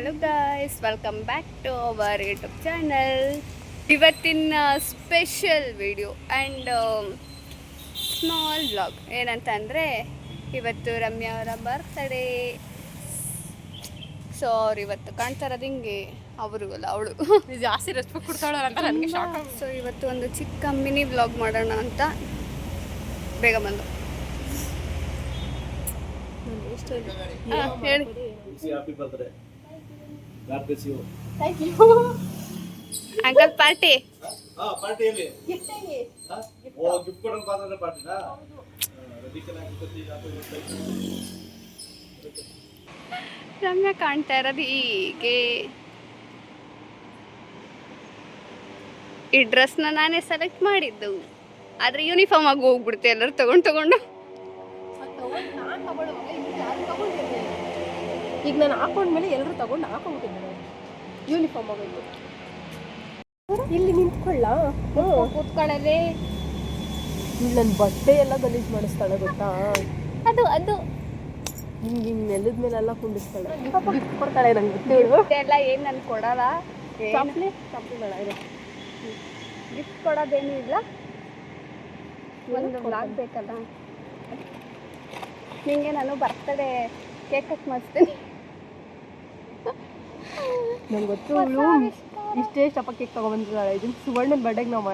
Hello guys, welcome back to our YouTube channel. ಇವತ್ತಿನ special video and small vlog ಏನಂತಂದರೆ, ಇವತ್ತು ರಮ್ಯಾ ಅವರ birthday. So ಅವ್ರು ಇವತ್ತು ಕಾಣ್ತಾ ಇರೋದು ಹಿಂಗೆ, ಅವರಿಗಲ್ಲ ಅವಳು ಜಾಸ್ತಿ ರೆಸ್ಪೆಕ್ಟ್ ಕೊಡ್ತಾಳೆ ಅಂತ ನನಗೆ ಶಾಕ್. ಸೊ ಇವತ್ತು ಒಂದು ಚಿಕ್ಕ ಮಿನಿ ವ್ಲಾಗ್ ಮಾಡೋಣ ಅಂತ ಬೇಗ ಬಂದು ಹೇಳಿ. ಅಂಕಲ್ ಪಾರ್ಟಿ ರಮ್ಯಾ ಕಾಣ್ತಾ ಇರೋದು ಹೀಗೆ. ಈ ಡ್ರೆಸ್ನ ನಾನೇ ಸೆಲೆಕ್ಟ್ ಮಾಡಿದ್ದು, ಆದರೆ ಯೂನಿಫಾರ್ಮ್ ಆಗಿ ಹೋಗ್ಬಿಡುತ್ತೆ ಎಲ್ಲರೂ ತಗೊಂಡು. ಈಗ ನಾನು ಹಾಕೊಂಡ್ಮೇಲೆ ಎಲ್ಲರೂ ತಗೊಂಡು ಹಾಕೊಂಡ್ಬಿಟ್ಟಿದ್ದಾರೆ. ಯೂನಿಫಾರ್ಮ್ ಆಗೋಯ್ತು. ಇಲ್ಲಿ ನಿಂತ್ಕೊಳ್ಳ ಕೂತ್ಕೊಳ್ಳದೆ. ನನ್ನ ಬಟ್ಟೆ ಎಲ್ಲ ಗಲೀಜು ಮಾಡಿಸ್ತಾಳೆ ಗೊತ್ತಾ. ಅದು ಹಿಂಗೆ ನೆಲದ ಮೇಲೆಲ್ಲ ಕುಂಡಿಸ್ತಾಳೆ. ಗಿಫ್ಟ್ ಕೊಡ್ತಾಳೆ ನಂಗೆ ಗೊತ್ತೇಳು ಎಲ್ಲ ಏನು ನನ್ಗೆ ಕೊಡಲ್ಲ. ಚಾಕ್ಲೇಟ್ ಗಿಫ್ಟ್ ಕೊಡೋದೇನೂ ಇಲ್ಲ. ಒಂದು ಬ್ಲಾಗ್ ಬೇಕಲ್ಲ, ನಿಂಗೆ ನಾನು ಬರ್ತಡೇ ಕೇಕ್ ಕಟ್ ಮಾಡಿಸ್ತೀನಿ. ನಂಗೆ ಗೊತ್ತು ಇಷ್ಟೇ ಸ್ಟಪ ಕೇಕ್ ತೊಗೊಬಂದಿದ್ದಾಳೆ. ಇದನ್ನು ಸುವರ್ಣನ ಬರ್ಡೇಗೆ ನಾವು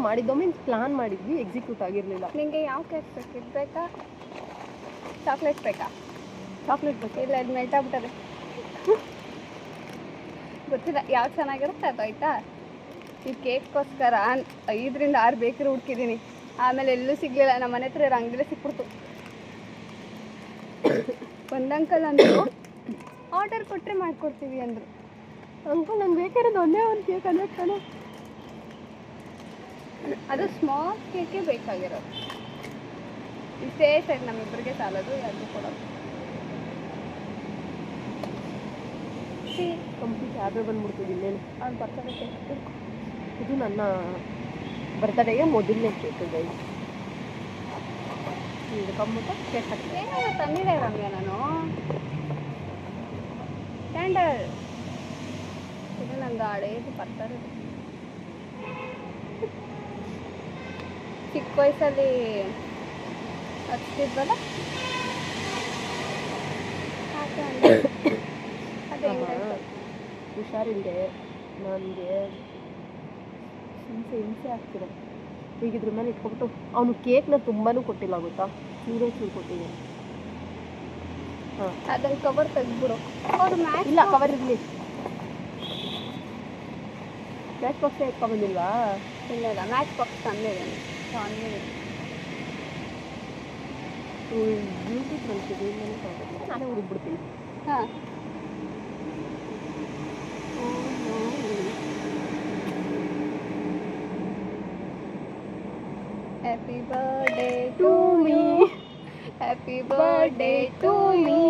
ಮಾಡಿದ್ದೋ ಮೀನ್ಸ್ ಪ್ಲಾನ್ ಮಾಡಿದ್ವಿ, ಎಕ್ಸಿಕ್ಯೂಟ್ ಆಗಿರಲಿಲ್ಲ. ನಿಂಗೆ ಯಾವ ಕೇಕ್ ಬೇಕು? ಇದು ಬೇಕಾ, ಚಾಕ್ಲೇಟ್ ಬೇಕಾ? ಚಾಕ್ಲೇಟ್ ಬೇಕು. ಇಲ್ಲ, ಇದು ಮೆಲ್ಟ್ ಆಗ್ಬಿಟ್ಟದೆ. ಗೊತ್ತಿಲ್ಲ ಯಾವ್ದು ಚೆನ್ನಾಗಿರುತ್ತೆ ಅದು. ಆಯಿತಾ, ಈ ಕೇಕ್ಗೋಸ್ಕರ 5 ರಿಂದ 6 ಬೇಕರಿ ಹುಡ್ಕಿದ್ದೀನಿ. ಆಮೇಲೆ ಎಲ್ಲೂ ಸಿಗಲಿಲ್ಲ. ನಮ್ಮ ಮನೆ ಹತ್ರ ಅಂಗಡಿಲೇ ಸಿಕ್ಬಿಡ್ತು. ಒಂದು ಅಂಕಲ್ ಅಂದರು ಆರ್ಡರ್ ಕೊಟ್ಟರೆ ಮಾಡಿಕೊಡ್ತೀವಿ ಅಂದರು. ಅಂಕಲ್ ನಂಗೆ ಬೇಕಾಗಿರೋದು ಒಂದೇ ಒಂದು ಕೇಕ್ ಅಂದ್ರೆ ಕಣೆ. ಅದು ಸ್ಮಾಲ್ ಕೇಕೇ ಬೇಕಾಗಿರೋದು. ಇಷ್ಟೇ ಸರಿ, ನಮ್ಮಿಬ್ಬರಿಗೆ ಸಾಲದು, ಯಾರಿಗೂ ಕೊಡೋದು. ಕಂಪ್ಲೀಟ್ ಆರ್ಡರ್ ಬಂದ್ಬಿಡ್ತೀವಿ ಇನ್ನೇನು. ಅವ್ನು ಬರ್ತಡೇ ಕೇಕ್. ಇದು ನನ್ನ ಬರ್ತಡೇಗೆ ಮೊದಲನೇ ಕೇಕ್ ಗೈ. ಇದು ಕಂಬಿಟ್ಟು ಕೇಕ್ ಹಾಕ್ತೀನಿ. ಏನಾದ್ರು ತಂದಿದೆ ರಮ್ಯಾ ನಾನು. ಕ್ಯಾಂಡಲ್ ಇದು ನಂದು ಹಳೇದು ಬರ್ತಡೇ. ಚಿಕ್ಕ ವಯಸ್ಸಲ್ಲಿ ಹಚ್ತಿದ್ವಲ್ಲ, ಅದೇ ಹುಷಾರಿಲ್ಲದೆ ನನಗೆ ಹಿಂಸೆ ಆಗ್ತಿದೆ. ಈಗ ಇದ್ರ ಮೇಲೆ ಇಟ್ಕೊಬಿಟ್ಟು ಅವನು ಕೇಕ್ನ ತುಂಬಾ ಕೊಟ್ಟಿಲ್ಲ ಗೊತ್ತಾ, ಚೂರೇ ಕೊಟ್ಟಿದ್ದೀನಿ. ಹಾಂ, ಅದನ್ನು ಕವರ್ ತೆಗ್ದ್ಬಿಡು. ಅವ್ರು ಮ್ಯಾಚ್ ಇಲ್ಲ, ಕವರ್ ಇರಲಿ. ಮ್ಯಾಚ್ ಬಾಕ್ಸೇ ಎತ್ಕೊಂಬಂದಿಲ್ವಾ? ಇಲ್ಲ ಇಲ್ಲ, ಮ್ಯಾಚ್ ಬಾಕ್ಸ್ ತಂದಿದ್ದೇನೆ. ಬ್ಲೂಟೂತ್ ಕಳಿಸಿದ್ದು ನಾನೇ ಹುಡುಕ್ಬಿಡ್ತೀನಿ. ಹಾಂ, Happy birthday to me. Happy birthday to me.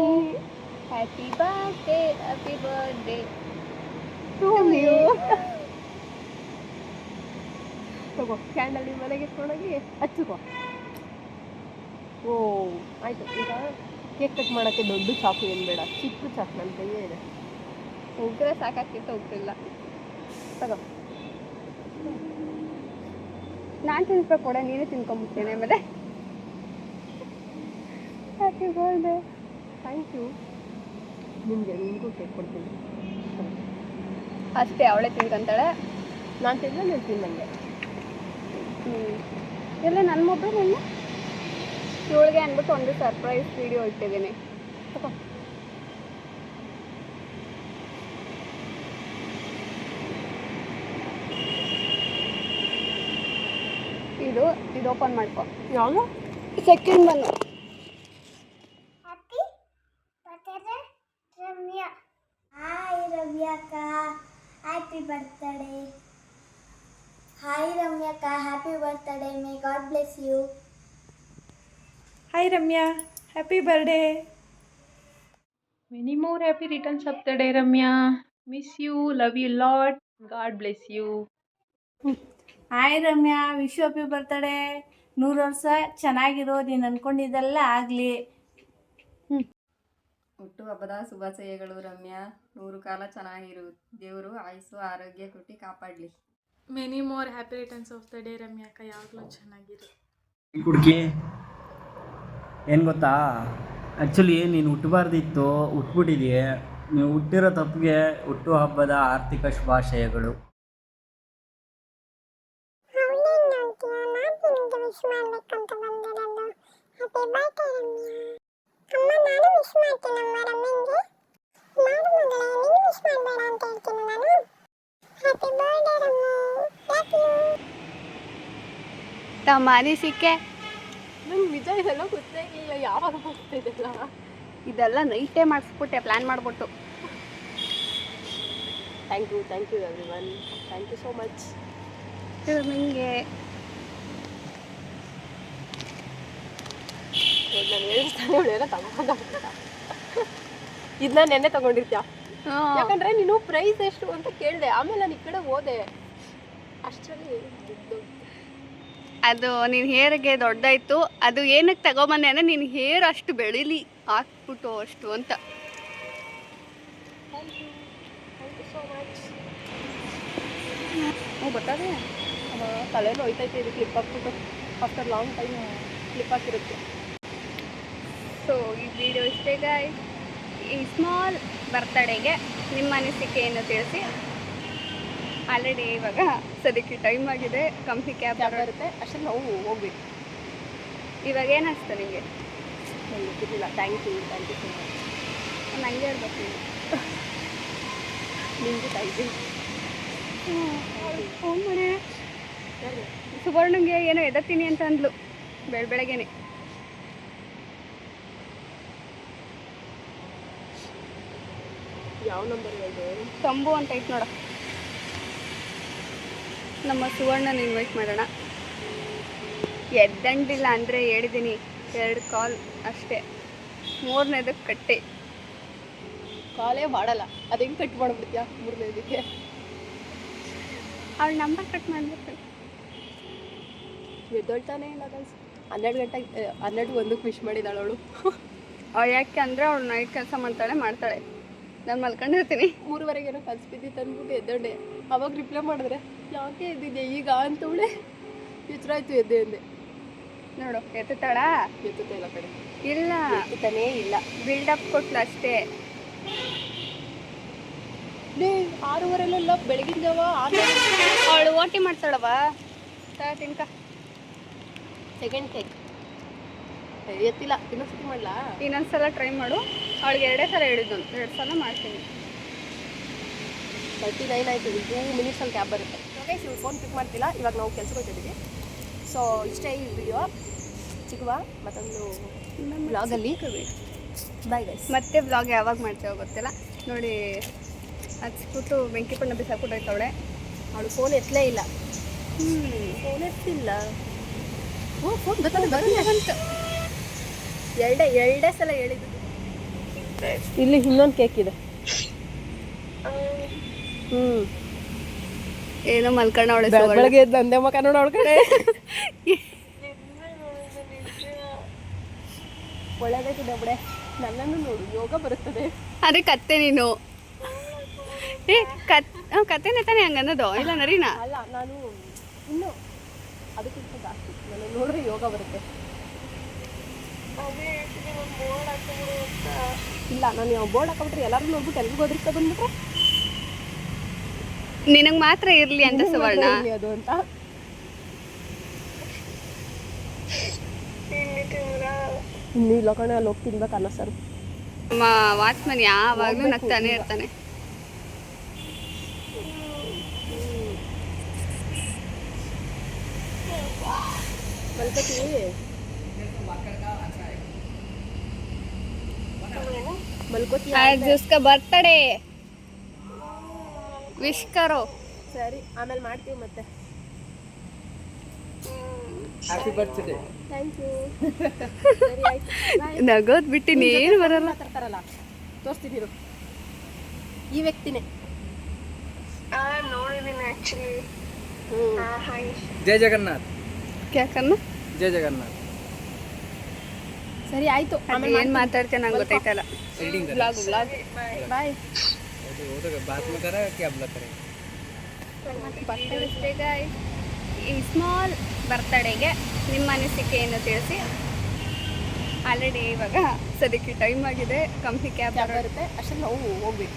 Happy birthday to you. ತಗೋ, ಕ್ಯಾಂಡಲ್ ಮನೆಗೆ ಎತ್ಕೊಂಡೋಗಿ ಹಚ್ಚಿಕೋ. ಓ ಆಯಿತು. ಈಗ ಕೇಕ್ ಕಟ್ ಮಾಡೋಕ್ಕೆ ದೊಡ್ಡ ಚಾಕು ಏನು ಬೇಡ, ಚಿಕ್ಕ ಚಾಕು ನನ್ನ ಕೈಯೇ ಇದೆ. ಉಗ್ರೆ ಸಾಕಾಗ್ತಿತ್ತು, ಉಗ್ರಿಲ್ಲ. ತಗೋ, ನಾನು ತಿನ್ಸ್ಬೇಕು ಕೂಡ, ನೀನೇ ತಿನ್ಕೊಂಬಿಡ್ತೀನಿ ಆಮೇಲೆ. Happy birthday. Thank you. ನಿಮಗೂ ಕೇಕ್ ಕೊಡ್ತೀನಿ ಅಷ್ಟೇ. ಅವಳೇ ತಿನ್ಕೊಂತಾಳೆ. ನಾನು ತಿಂದರೆ ನೀನು ತಿನ್ನಂಗೆ. ಇಲ್ಲ, ನನ್ನ ಮೊಬೈಲ್ ಇಲ್ಲ. ಇವಳಿಗೆ ಅಂದ್ಬಿಟ್ಟು ಒಂದು ಸರ್ಪ್ರೈಸ್ ವಿಡಿಯೋ ಇಟ್ಟಿದ್ದೀನಿ. ತಗೋ. ಇದು ಓಪನ್ ಮಾಡ್ಕೊ. ಯಾವುದು? ಸೆಕೆಂಡ್ ಬನ್ನು. Happy birthday Ramya. ಹಾಯ್ ರಮ್ಯಾಕ್ಕ, ಹ್ಯಾಪಿ ಬರ್ತ್ಡೇ. ಹಾಯ್ ರಮ್ಯಾಕ್ಕ, happy birthday. May God bless you. Hi Ramya, happy birthday. Many more happy returns of the day Ramya. Miss you, love you lot, God bless you. Hi Ramya, wish you happy birthday. 100 ವರ್ಷ ಚೆನ್ನಾಗಿರೋ, ನೀನು ಅಂದ್ಕೊಂಡಿದ್ದೆಲ್ಲ ಆಗಲಿ. ಹುಟ್ಟುಹಬ್ಬದ ಶುಭಾಶಯಗಳು ರಮ್ಯಾ. 100 ಕಾಲ ಚೆನ್ನಾಗಿರು. ದೇವರು ಆಯುಸ್ಸು ಆರೋಗ್ಯ ಕೊಟ್ಟು ಕಾಪಾಡಲಿ. Many more happy returns of the day Ramya ಅಕ್ಕ. ಯಾವಾಗಲೂ ಚೆನ್ನಾಗಿರು. ಕುಡ್ಕಿ ಏನು ಗೊತ್ತಾ, ಆ್ಯಕ್ಚುಲಿ ನೀನು ಹುಟ್ಟಬಾರ್ದಿತ್ತು, ಹುಟ್ಬಿಟ್ಟಿದೆಯೇ. ನೀವು ಹುಟ್ಟಿರೋ ತಪ್ಪಿಗೆ ಹುಟ್ಟುಹಬ್ಬದ ಆರ್ಥಿಕ ಶುಭಾಶಯಗಳು. ತಮಾರಿ ಸಿಕ್ಕೆ ನಂಗೆ ನಿಜ ಇದೆಲ್ಲ ಗೊತ್ತೇ ಇಲ್ಲ, ಯಾವಾಗ ಹೋಗ್ತಿದ್ದೆಲ್ಲ. ಇದೆಲ್ಲ ನೈಟೇ ಮಾಡಿಸ್ಬಿಟ್ಟೆ ಪ್ಲ್ಯಾನ್ ಮಾಡಿಬಿಟ್ಟು. Thank you everyone, thank you so much. ನಿಮಗೆ ನಾನು ಹೇಳ್ತಾನೆ ಅವಳೆಲ್ಲ ತಗೊಂಡ ಇದನ್ನ ನೆನ್ನೆ ತಗೊಂಡಿರ್ತೀಯ, ಯಾಕಂದ್ರೆ ನೀನು ಪ್ರೈಸ್ ಎಷ್ಟು ಅಂತ ಕೇಳಿದೆ. ಆಮೇಲೆ ನಾನು ಈ ಕಡೆ ಹೋದೆ, ಅಷ್ಟರಲ್ಲಿ ಅದು ನಿನ್ನ ಹೇರಿಗೆ ದೊಡ್ಡದಾಯ್ತು. ಅದು ಏನಕ್ಕೆ ತಗೊಬಂದೆ ಅಂದರೆ ನಿನ್ನ ಹೇರ್ ಅಷ್ಟು ಬೆಳೀಲಿ ಹಾಕ್ಬಿಟ್ಟು ಅಷ್ಟು ಅಂತ. ಗೊತ್ತಾದೆ, ತಲೆನೂ ಹೋಯ್ತೈತೆ. ಇದು ಕ್ಲಿಪ್ ಹಾಕ್ಬಿಟ್ಟು ಆಫ್ಟರ್ ಲಾಂಗ್ ಟೈಮ್ ಕ್ಲಿಪ್ ಹಾಕಿರುತ್ತೆ. ಸೊ ಈ ವಿಡಿಯೋ ಇಷ್ಟೇ ಗಾಯ್ಸ್. ಈ ಸ್ಮಾಲ್ ಬರ್ತಡೇಗೆ ನಿಮ್ಮ ಅನಿಸಿಕೆ ಏನು ತಿಳಿಸಿ. ಆಲ್ರೆಡಿ ಇವಾಗ ಸದ್ಯಕ್ಕೆ ಟೈಮ್ ಆಗಿದೆ, ಕಂಪ್ನಿ ಕ್ಯಾಬ್ ಬರುತ್ತೆ, ಅಷ್ಟೇ ನಾವು ಹೋಗ್ಬೇಕು. ಇವಾಗ ಏನು ಅನಿಸ್ತು ನಿಮಗೆ? ನಂಗೆ ಗೊತ್ತಿರಲಿಲ್ಲ. Thank you so much. ನನಗೆ ಹೇಳ್ಬೇಕು ನಿಮಗೆ ಥ್ಯಾಂಕ್ ಯು. ಫೋನ್ ಮಾಡಿ ಸುವರ್ಣಂಗೆ ಏನೋ ಎದತ್ತೀನಿ ಅಂತ ಅಂದ್ಲು ಬೆಳಗ್ಗೆನೆ. ಯಾವ ನಂಬರ್ ಹೇಳಿದೆ? ತಂಬು ಅಂತ ಐತೆ ನೋಡ. ನಮ್ಮ ಸುವರ್ಣನ ಇನ್ವೈಟ್ ಮಾಡೋಣ. ಎದ್ದಂಡಿಲ್ಲ ಅಂದರೆ ಹೇಳಿದ್ದೀನಿ, 2 ಕಾಲ್ ಅಷ್ಟೇ, 3ನೇದಕ್ಕೆ ಕಟ್ಟೆ. ಕಾಲೇ ಮಾಡಲ್ಲ, ಅದು ಹೆಂಗೆ ಕಟ್ ಮಾಡಿಬಿಡ್ತೀಯಾ 3ನೇದಕ್ಕೆ? ಅವ್ಳ ನಂಬರ್ ಕಟ್ ಮಾಡ್ಬೇಕು. ಎದ್ದೊಳ್ತಾನೆ ಇಲ್ಲ ಗೈಸ್. 12:01ಕ್ಕೆ ವಿಶ್ ಮಾಡಿದಾಳು ಅವಳು. ಯಾಕೆ ಅಂದರೆ ಅವಳು ನೈಟ್ ಕೆಲಸ ಮಾಡ್ತಾಳೆ, ನಾನು ಮಲ್ಕೊಂಡಿರ್ತೀನಿ. 3:30 ಕಲ್ಸಿ ಬಿದ್ದಿತ್ತು ಅಂದ್ಬಿಟ್ಟು ಎದ್ದೊಂಡೆ. ಅವಾಗ ರಿಪ್ಲೈ ಮಾಡಿದ್ರೆ ಯಾಕೆ ಎದ್ದಿದ್ದೆ ಈಗ ಅಂತವಳೆ. ಎಚ್ಚರ ಆಯ್ತು, ಎದ್ದೆ ಅಂದೆ. ನೋಡು ಎತ್ತಾಳ. ಎತ್ತುತ್ತಾ ಇಲ್ಲ ಕಡೆ, ಇಲ್ಲ ಎತ್ತುತ್ತಾನೇ ಇಲ್ಲ. ಬಿಲ್ಡಪ್ ಕೊಟ್ಲು ಅಷ್ಟೇ. 6:30 ಬೆಳಗಿನ ಜಾವ ಅವಳು ಓಟಿ ಮಾಡ್ತಾಳವ. ತಿನ್ಕ ಸೆಕೆಂಡ್ ಕೇಕ್ ಎತ್ತಿಲ್ಲ. ಇನ್ನೊಂದ್ಸತಿ ಮಾಡಲಾ? ಇನ್ನೊಂದ್ಸಲ ಟ್ರೈ ಮಾಡು. ಅವಳಿಗೆ 2 ಸಲ ಹೇಳಿದ್ದು, 2 ಸಲ ಮಾಡ್ತೀನಿ. 39 ಆಯಿತು. 2 ಮಿನಿಟ್ಸಲ್ಲಿ ಕ್ಯಾಬ್ ಬರುತ್ತೆ. ಓಕೆ, ಇವ್ರು ಫೋನ್ ಪಿಕ್ ಮಾಡ್ತಿಲ್ಲ. ಇವಾಗ ನಾವು ಕೆಲ್ಸಕ್ಕೆ ಹೋಗ್ತಿದ್ದೀವಿ. ಸೊ ಇಷ್ಟೇ ಈ ವಿಡಿಯೋ. ಸಿಗುವ ಮತ್ತೊಂದು ವ್ಲಾಗಲ್ಲಿ. Bye guys. ಮತ್ತೆ ವ್ಲಾಗ್ ಯಾವಾಗ ಮಾಡ್ತೇವೆ ಗೊತ್ತಿಲ್ಲ. ನೋಡಿ ಹಚ್ಬಿಟ್ಟು ಬೆಂಕಿ ಪಣ್ಣ ಬಿಸಾಕ್ಬಿಟ್ಟೈತವಳೆ. ಅವಳು ಫೋನ್ ಎತ್ತಲೇ ಇಲ್ಲ. ಫೋನ್ ಎತ್ತಿಲ್ಲ. ಫೋನ್ ಬಂತು. ಎರಡೇ ಸಲ ಹೇಳಿದ್ದು. ಇಲ್ಲಿ ಇನ್ನೊಂದು ಕೇಕ್ ಇದೆ. ಏನೋ ಮಲ್ಕಣ್ಣ ಅವಳೆ ಬೆಳಗ್ಗೆ ಎದ್ದು ಅಂದೆ ಮಕ್ಕ ನೋಡು ಅವಳ ಕಡೆ. ಒಳ್ಳೆದಾಯ್ತದೆ ಬಿಡೆ. ನನ್ನನ್ನು ನೋಡು, ಯೋಗ ಬರುತ್ತದೆ. ಅದೇ ಕತ್ತೆ ನೀನು. ಕತ್ತೆನೇ ತಾನೇ ಹಂಗನ್ನೋದು, ಇಲ್ಲ ನರಿನಾ? ಅಲ್ಲ, ನಾನು ಇನ್ನು ಅದಕ್ಕಿಂತ ಜಾಸ್ತಿ ನಾನು ನೋಡ್ರೆ ಯೋಗ ಬರುತ್ತೆ. ಇಲ್ಲ, ನಾನು ಬೋರ್ಡ್ ಹಾಕೊಂಡ್ರೆ ಎಲ್ಲರೂ ನೋಡ್ಬಿಟ್ಟು ಎಲ್ರಿಗೂ ಓದಿರ್ತಾ ಬಂದ್ಬಿಟ್ರೆ ನಿನಗೆ ಮಾತ್ರ ಇರಲಿ ಅಂತ ಸುವರ್ಣ. ಅದು ಅಂತ ಇನ್ನು ಇಲ್ಲ ಕಣೆ, ಅಲ್ಲಿ ಹೋಗಿ ತಿನ್ಬೇಕು ಅನ್ನ ಸಾರು. ನಮ್ಮ ವಾಚ್ಮನ್ ಯಾವಾಗಲೂ ನಗ್ತಾನೆ ಇರ್ತಾನೆ. ಮಲ್ಕೋತಿ. आज उसका बर्थडे विश करो. ಸರಿ, ಆಮೇಲೆ ಮಾಡ್ತೀವಿ ಮತ್ತೆ. Happy birthday. Thank you. ಸರಿ ಆಯ್ತು, ನಗೋದ್ ಬಿಟ್ಟು ಏನು ಬರಲ್ಲ. ತರ್ತಾರಲ್ಲ, ತೋರಿಸ್ತೀನಿ ಇರು. ಈ ವ್ಯಕ್ತಿನೇ ನೋಡಿದ್ದೀನಿ ಆ್ಯಕ್ಚುಲಿ. ಜೈ ಜಗನ್ನಾಥ್. क्या करना? ಜೈ ಜಗನ್ನಾಥ್. ಸರಿ ಆಯ್ತು ಅದು ಏನು ಮಾತಾಡ್ತೇನೆ ನಂಗೆ ಗೊತ್ತಾಯ್ತಲ್ಲ. Blog bye. ಅಷ್ಟೇ guys. ಈ ಸ್ಮಾಲ್ ಬರ್ತಡೇಗೆ ನಿಮ್ಮ ಅನಿಸಿಕೆಯನ್ನು ತಿಳಿಸಿ. ಆಲ್ರೆಡಿ ಇವಾಗ ಸದ್ಯಕ್ಕೆ ಟೈಮ್ ಆಗಿದೆ, ಕಂಪ್ನಿ ಕ್ಯಾಬ್ ಬರುತ್ತೆ ಅಷ್ಟೇ ನಾವು ಹೋಗ್ಬೇಕು.